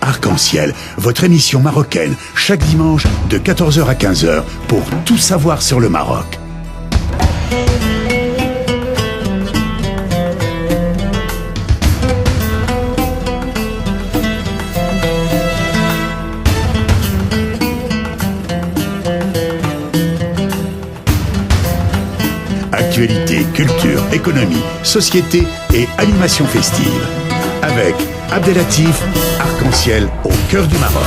Arc-en-Ciel, votre émission marocaine, chaque dimanche de 14 h à 15 h pour tout savoir sur le Maroc. Actualité, culture, économie, société et animation festive. Avec Abdelatif, Arc-en-Ciel au cœur du Maroc.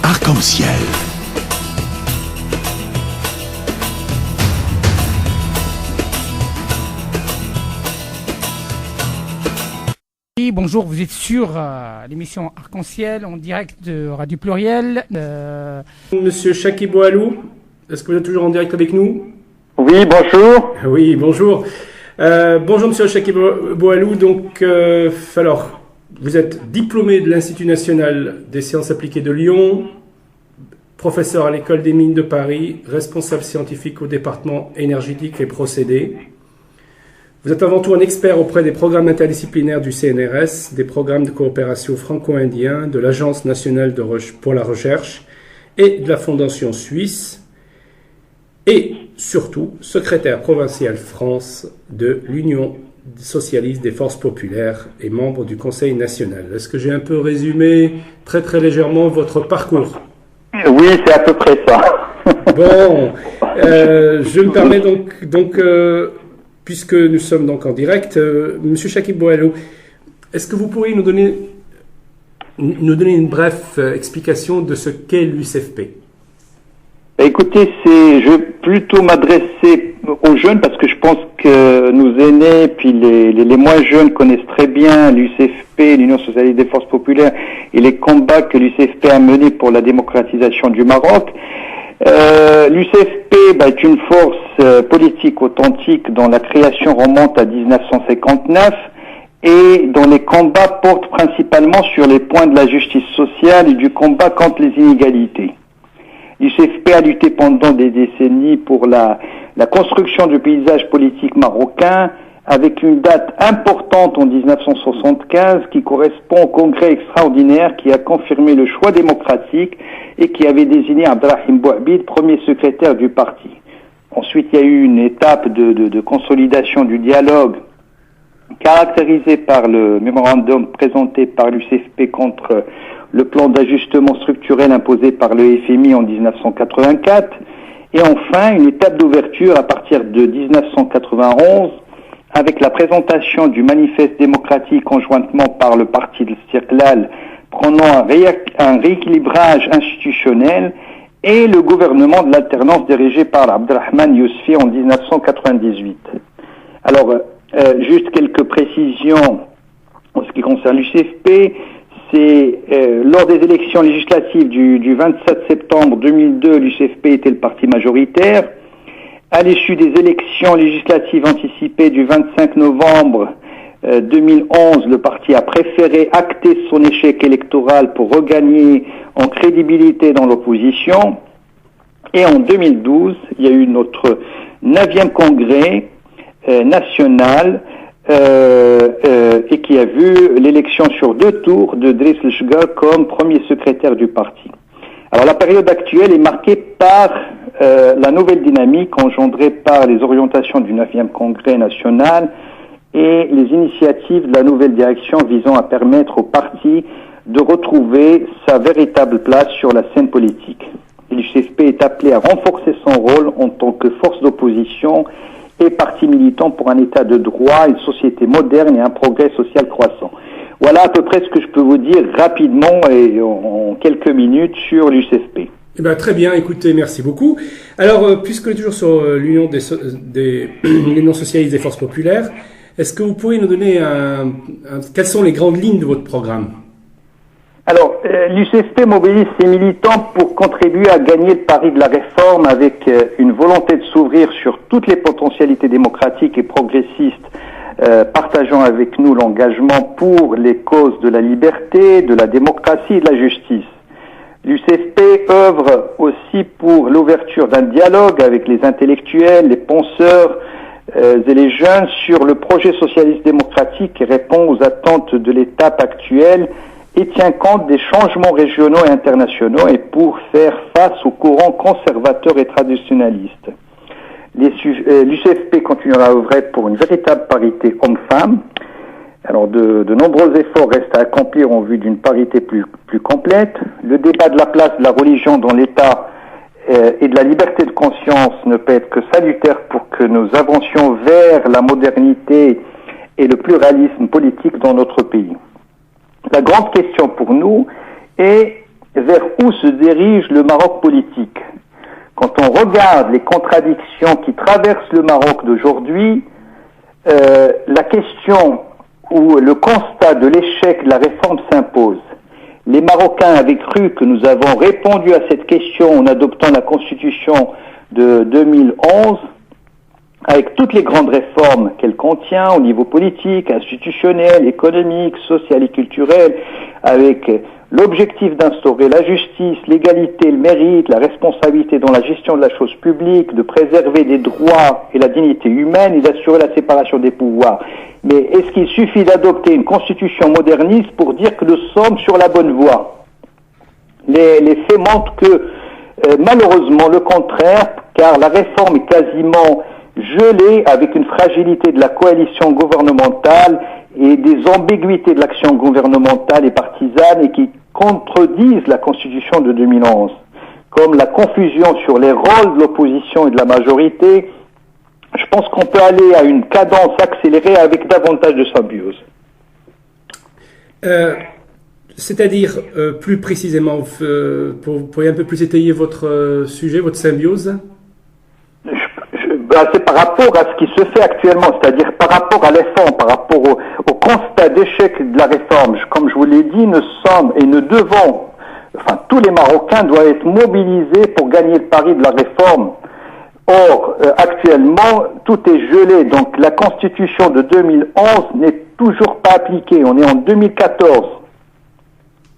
Arc-en-Ciel. Bonjour, vous êtes sur l'émission Arc-en-Ciel en direct de Radio Pluriel. Monsieur Chakib Boualou, est-ce que vous êtes toujours en direct avec nous? Oui, bonjour. Oui, bonjour. Bonjour Monsieur Chakib Boualou. Donc, alors, vous êtes diplômé de l'Institut national des sciences appliquées de Lyon, professeur à l'École des mines de Paris, responsable scientifique au département énergétique et procédés. Vous êtes avant tout un expert auprès des programmes interdisciplinaires du CNRS, des programmes de coopération franco-indien, de l'Agence nationale pour la recherche et de la Fondation suisse, et surtout secrétaire provincial France de l'Union socialiste des forces populaires et membre du Conseil national. Est-ce que j'ai un peu résumé très très légèrement votre parcours? Oui, c'est à peu près ça. Bon, je me permets donc puisque nous sommes donc en direct, Monsieur Chakib Boualou, est-ce que vous pourriez nous donner une brève explication de ce qu'est l'UCFP? Écoutez, je vais plutôt m'adresser aux jeunes parce que je pense que nos aînés puis les moins jeunes connaissent très bien l'UCFP, l'Union socialiste des forces populaires, et les combats que l'UCFP a menés pour la démocratisation du Maroc. L'UCFP est une force politique authentique dont la création remonte à 1959 et dont les combats portent principalement sur les points de la justice sociale et du combat contre les inégalités. L'UCFP a lutté pendant des décennies pour la construction du paysage politique marocain, avec une date importante en 1975 qui correspond au congrès extraordinaire qui a confirmé le choix démocratique et qui avait désigné Abdelrahim Bouabid premier secrétaire du parti. Ensuite, il y a eu une étape de consolidation du dialogue caractérisée par le mémorandum présenté par l'UCFP contre le plan d'ajustement structurel imposé par le FMI en 1984, et enfin une étape d'ouverture à partir de 1991 avec la présentation du manifeste démocratique conjointement par le parti de l'Istiqlal prenant un rééquilibrage institutionnel et le gouvernement de l'alternance dirigé par Abdelrahman Yousfi en 1998. Alors, juste quelques précisions en ce qui concerne l'UCFP. C'est lors des élections législatives du 27 septembre 2002, l'UCFP était le parti majoritaire. À l'issue des élections législatives anticipées du 25 novembre 2011, le parti a préféré acter son échec électoral pour regagner en crédibilité dans l'opposition. Et en 2012, il y a eu notre 9e congrès national et qui a vu l'élection sur 2 tours de Driss El-Chgar comme premier secrétaire du parti. Alors la période actuelle est marquée par la nouvelle dynamique engendrée par les orientations du 9e Congrès national et les initiatives de la nouvelle direction visant à permettre au parti de retrouver sa véritable place sur la scène politique. L'UCFP est appelé à renforcer son rôle en tant que force d'opposition et parti militant pour un état de droit, une société moderne et un progrès social croissant. Voilà à peu près ce que je peux vous dire rapidement et en quelques minutes sur l'UCFP. Eh ben, très bien, écoutez, merci beaucoup. Alors, puisqu'on est toujours sur l'Union l'Union socialiste des forces populaires, est-ce que vous pourriez nous donner quelles sont les grandes lignes de votre programme? Alors, l'UCFP mobilise ses militants pour contribuer à gagner le pari de la réforme avec une volonté de s'ouvrir sur toutes les potentialités démocratiques et progressistes, partageant avec nous l'engagement pour les causes de la liberté, de la démocratie et de la justice. L'UCFP œuvre aussi pour l'ouverture d'un dialogue avec les intellectuels, les penseurs et les jeunes sur le projet socialiste démocratique qui répond aux attentes de l'étape actuelle et tient compte des changements régionaux et internationaux et pour faire face aux courants conservateurs et traditionnalistes. L'UCFP continuera à œuvrer pour une véritable parité homme-femme. Alors de nombreux efforts restent à accomplir en vue d'une parité plus complète. Le débat de la place de la religion dans l'État et de la liberté de conscience ne peut être que salutaire pour que nous avancions vers la modernité et le pluralisme politique dans notre pays. La grande question pour nous est vers où se dirige le Maroc politique. Quand on regarde les contradictions qui traversent le Maroc d'aujourd'hui, la question ou le constat de l'échec de la réforme s'impose. Les Marocains avaient cru que nous avons répondu à cette question en adoptant la Constitution de 2011, avec toutes les grandes réformes qu'elle contient au niveau politique, institutionnel, économique, social et culturel, avec l'objectif d'instaurer la justice, l'égalité, le mérite, la responsabilité dans la gestion de la chose publique, de préserver les droits et la dignité humaine et d'assurer la séparation des pouvoirs. Mais est-ce qu'il suffit d'adopter une constitution moderniste pour dire que nous sommes sur la bonne voie? Les faits montrent que malheureusement le contraire, car la réforme est quasiment gelée avec une fragilité de la coalition gouvernementale et des ambiguïtés de l'action gouvernementale et partisane et qui contredisent la Constitution de 2011, comme la confusion sur les rôles de l'opposition et de la majorité. Je pense qu'on peut aller à une cadence accélérée avec davantage de symbiose. C'est-à-dire, plus précisément, vous pourriez un peu plus étayer votre sujet, votre symbiose? C'est par rapport à ce qui se fait actuellement, c'est-à-dire par rapport à l'effort, par rapport au constat d'échec de la réforme. Comme je vous l'ai dit, nous sommes et nous devons, tous les Marocains doivent être mobilisés pour gagner le pari de la réforme. Or, actuellement, tout est gelé. Donc, la Constitution de 2011 n'est toujours pas appliquée. On est en 2014.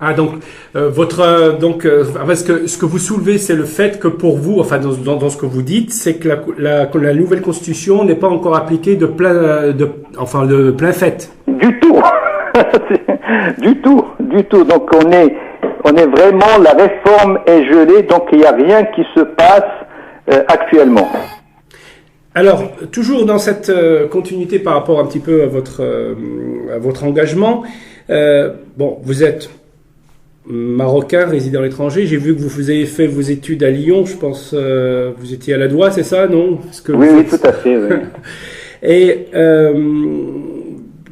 Ah, donc, parce que ce que vous soulevez, c'est le fait que pour vous, enfin, dans ce que vous dites, c'est que la nouvelle Constitution n'est pas encore appliquée de plein fait. Du tout. Du tout. Donc, on est vraiment, la réforme est gelée, donc il n'y a rien qui se passe actuellement. Alors, toujours dans cette continuité par rapport un petit peu à votre engagement, vous êtes Marocain, résident à l'étranger. J'ai vu que vous avez fait vos études à Lyon, je pense, vous étiez à la DOA, c'est ça, non? Oui, tout à fait. Oui. Et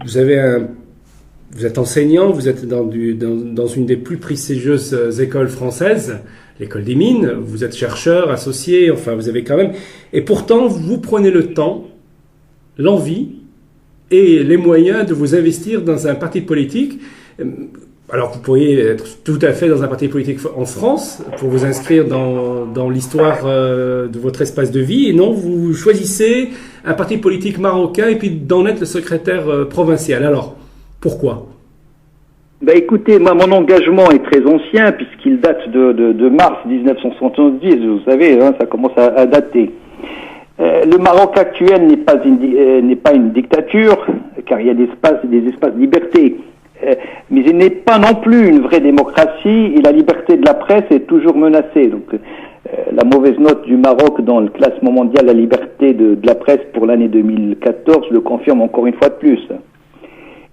vous êtes enseignant, vous êtes dans une des plus prestigieuses écoles françaises, l'école des mines, vous êtes chercheur, associé, enfin vous avez quand même... Et pourtant, vous prenez le temps, l'envie et les moyens de vous investir dans un parti politique. Alors vous pourriez être tout à fait dans un parti politique en France pour vous inscrire dans l'histoire de votre espace de vie, et non, vous choisissez un parti politique marocain et puis d'en être le secrétaire provincial. Alors, pourquoi ? Écoutez, moi, mon engagement est très ancien puisqu'il date de mars 1970, vous savez, ça commence à dater. Le Maroc actuel n'est pas une dictature, car il y a des espaces de liberté. Mais il n'est pas non plus une vraie démocratie et la liberté de la presse est toujours menacée. Donc, la mauvaise note du Maroc dans le classement mondial de la liberté de la presse pour l'année 2014 le confirme encore une fois de plus.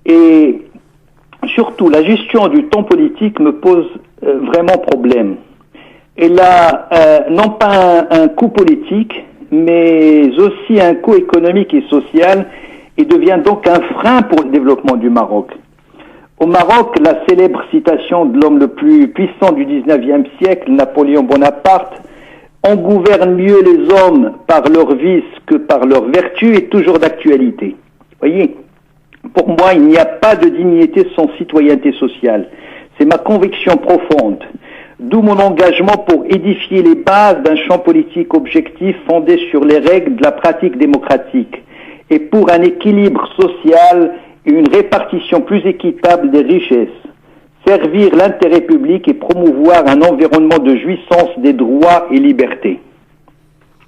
Et surtout, la gestion du temps politique me pose vraiment problème. Elle a non pas un coût politique, mais aussi un coût économique et social, et devient donc un frein pour le développement du Maroc. Au Maroc, la célèbre citation de l'homme le plus puissant du 19e siècle, Napoléon Bonaparte, « On gouverne mieux les hommes par leurs vices que par leurs vertus » est toujours d'actualité. Voyez, pour moi, il n'y a pas de dignité sans citoyenneté sociale. C'est ma conviction profonde. D'où mon engagement pour édifier les bases d'un champ politique objectif fondé sur les règles de la pratique démocratique et pour un équilibre social et une répartition plus équitable des richesses, servir l'intérêt public et promouvoir un environnement de jouissance des droits et libertés.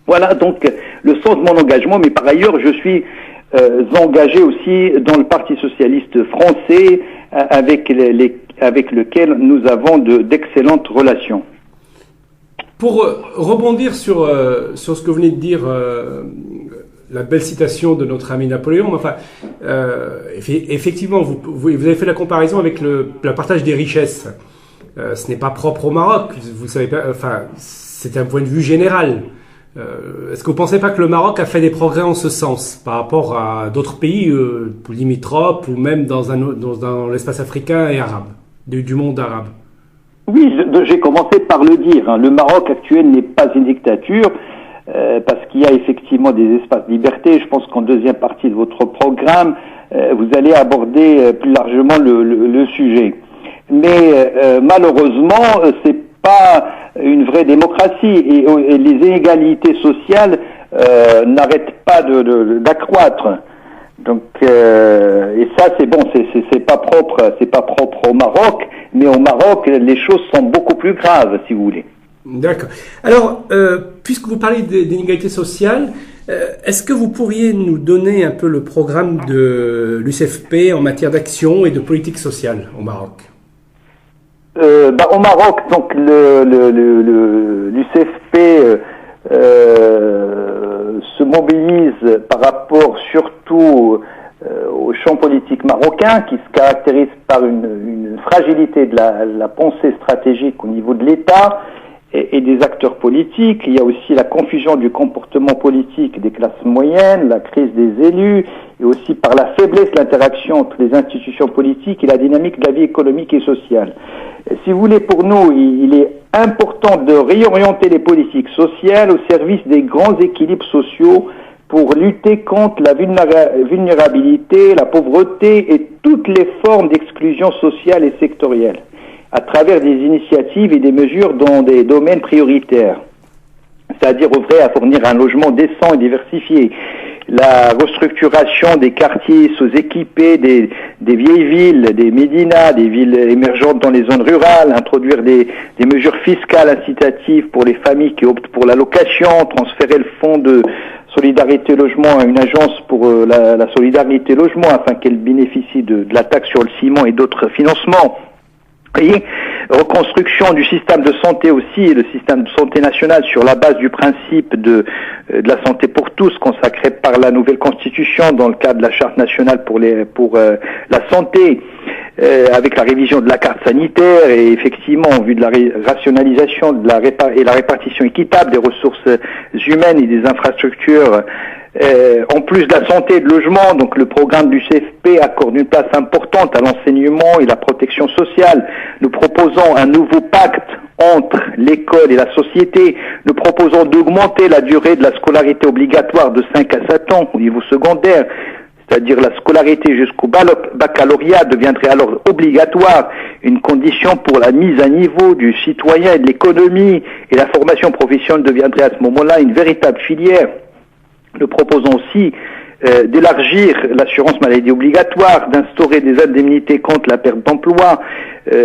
Voilà donc le sens de mon engagement, mais par ailleurs je suis engagé aussi dans le Parti socialiste français avec lequel nous avons d'excellentes relations. Pour rebondir sur ce que vous venez de dire, la belle citation de notre ami Napoléon, enfin, effectivement, vous avez fait la comparaison avec le partage des richesses. Ce n'est pas propre au Maroc, vous savez pas, enfin, c'est un point de vue général. Est-ce que vous ne pensez pas que le Maroc a fait des progrès en ce sens par rapport à d'autres pays limitrophes ou même dans l'espace africain et arabe, du monde arabe? Oui, j'ai commencé par le dire. Le Maroc actuel n'est pas une dictature parce qu'il y a effectivement des espaces de liberté. Je pense qu'en deuxième partie de votre programme, vous allez aborder plus largement le sujet. Mais malheureusement, c'est pas une vraie démocratie et les inégalités sociales n'arrêtent pas d'accroître. Donc et ça c'est bon, c'est pas propre au Maroc, mais au Maroc les choses sont beaucoup plus graves, si vous voulez. D'accord. Alors puisque vous parlez d'inégalités sociales, est-ce que vous pourriez nous donner un peu le programme de l'UCFP en matière d'action et de politique sociale au Maroc? Au Maroc, donc l'UCFP se mobilise par rapport surtout au champ politique marocain qui se caractérise par une fragilité de la pensée stratégique au niveau de l'État et des acteurs politiques. Il y a aussi la confusion du comportement politique des classes moyennes, la crise des élus, et aussi par la faiblesse de l'interaction entre les institutions politiques et la dynamique de la vie économique et sociale. Si vous voulez, pour nous, il est important de réorienter les politiques sociales au service des grands équilibres sociaux pour lutter contre la vulnérabilité, la pauvreté et toutes les formes d'exclusion sociale et sectorielle, à travers des initiatives et des mesures dans des domaines prioritaires, c'est-à-dire œuvrer à fournir un logement décent et diversifié, la restructuration des quartiers sous-équipés, des vieilles villes, des médinas, des villes émergentes dans les zones rurales, introduire des mesures fiscales incitatives pour les familles qui optent pour la location, transférer le fonds de solidarité logement à une agence pour la solidarité logement afin qu'elle bénéficie de la taxe sur le ciment et d'autres financements. Voyez, reconstruction du système de santé aussi, et le système de santé national sur la base du principe de la santé pour tous consacré par la nouvelle constitution dans le cadre de la charte nationale pour la santé, avec la révision de la carte sanitaire et effectivement en vue de la rationalisation et la répartition équitable des ressources humaines et des infrastructures. En plus de la santé et de logement, donc le programme du CFP accorde une place importante à l'enseignement et la protection sociale. Nous proposons un nouveau pacte entre l'école et la société. Nous proposons d'augmenter la durée de la scolarité obligatoire de 5 à 7 ans au niveau secondaire, c'est-à-dire la scolarité jusqu'au baccalauréat deviendrait alors obligatoire, une condition pour la mise à niveau du citoyen et de l'économie, et la formation professionnelle deviendrait à ce moment-là une véritable filière. Nous proposons aussi d'élargir l'assurance maladie obligatoire, d'instaurer des indemnités contre la perte d'emploi,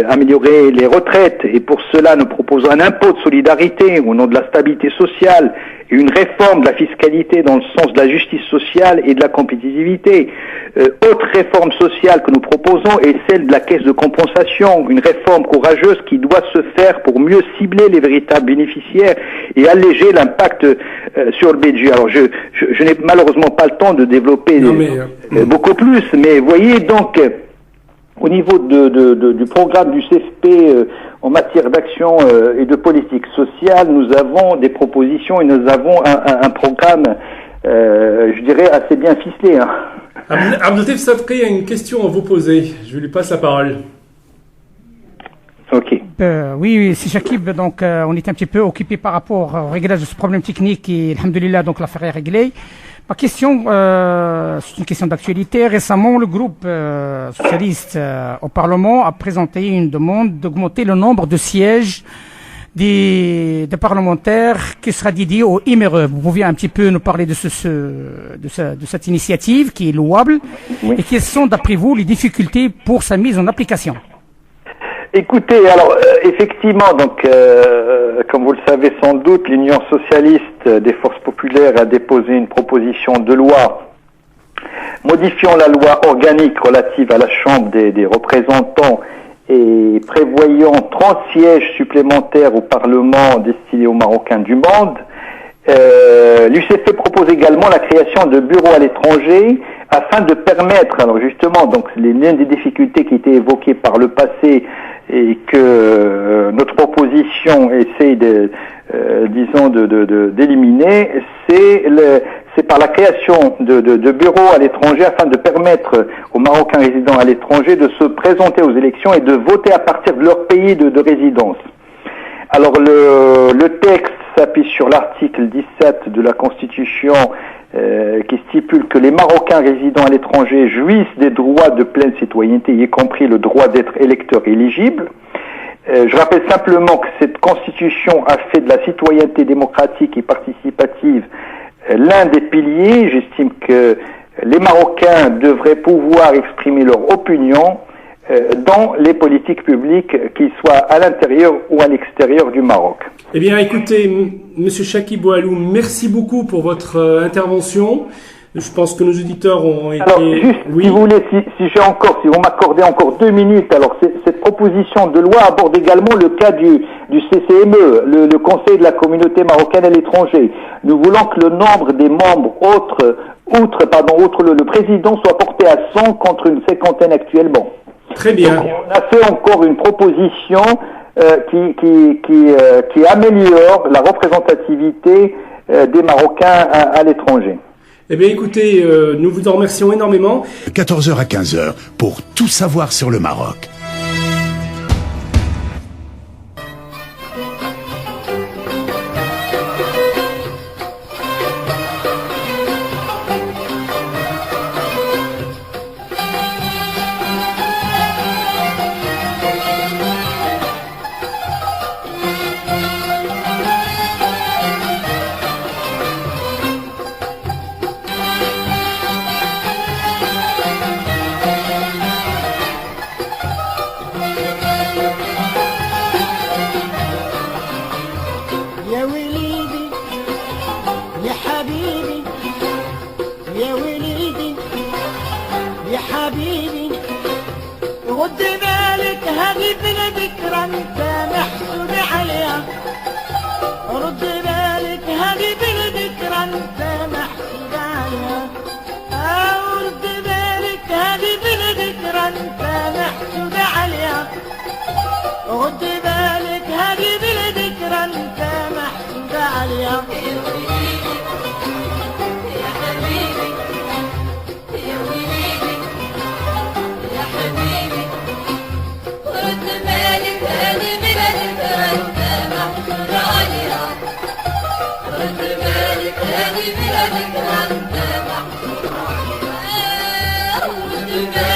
améliorer les retraites, et pour cela nous proposons un impôt de solidarité au nom de la stabilité sociale et une réforme de la fiscalité dans le sens de la justice sociale et de la compétitivité. autre réforme sociale que nous proposons est celle de la caisse de compensation, une réforme courageuse qui doit se faire pour mieux cibler les véritables bénéficiaires et alléger l'impact sur le budget. Alors je n'ai malheureusement pas le temps de développer beaucoup plus, mais voyez donc au niveau du programme du CFP en matière d'action et de politique sociale, nous avons des propositions et nous avons un programme, je dirais, assez bien ficelé. Hein. Abdelatif Sadri a une question à vous poser. Je lui passe la parole. Ok. Oui, c'est Shakib. Donc, on est un petit peu occupé par rapport au réglage de ce problème technique et, alhamdoulilah, donc l'affaire est réglée. Ma question, c'est une question d'actualité. Récemment, le groupe socialiste au Parlement a présenté une demande d'augmenter le nombre de sièges des parlementaires qui sera dédié au IMRE. Vous pouvez un petit peu nous parler de cette initiative qui est louable, oui. Et quelles sont, d'après vous, les difficultés pour sa mise en application? Écoutez, alors effectivement, donc comme vous le savez sans doute, l'Union socialiste des forces populaires a déposé une proposition de loi modifiant la loi organique relative à la Chambre des représentants et prévoyant 30 sièges supplémentaires au Parlement destinés aux Marocains du monde. L'UCF propose également la création de bureaux à l'étranger afin de permettre, alors justement, donc l'une des difficultés qui étaient évoquées par le passé et que notre proposition essaie d'éliminer, c'est par la création de bureaux à l'étranger afin de permettre aux Marocains résidant à l'étranger de se présenter aux élections et de voter à partir de leur pays de résidence. Alors le texte s'appuie sur l'article 17 de la Constitution qui stipule que les Marocains résidant à l'étranger jouissent des droits de pleine citoyenneté, y compris le droit d'être électeur éligible. Je rappelle simplement que cette Constitution a fait de la citoyenneté démocratique et participative l'un des piliers. J'estime que les Marocains devraient pouvoir exprimer leur opinion dans les politiques publiques, qu'ils soient à l'intérieur ou à l'extérieur du Maroc. Eh bien, écoutez, Monsieur Chakib Boualou, merci beaucoup pour votre intervention. Je pense que nos auditeurs ont été... Alors, juste, oui. Si vous voulez, si vous m'accordez encore 2 minutes, alors cette proposition de loi aborde également le cas du CCME, le Conseil de la communauté marocaine à l'étranger. Nous voulons que le nombre des membres outre le président soit porté à 100 contre une 50aine actuellement. Très bien. Donc, on a fait encore une proposition qui améliore la représentativité des Marocains à l'étranger. Eh bien, écoutez, nous vous en remercions énormément. 14h à 15h pour tout savoir sur le Maroc. هذه بلادك أنت محصور عليها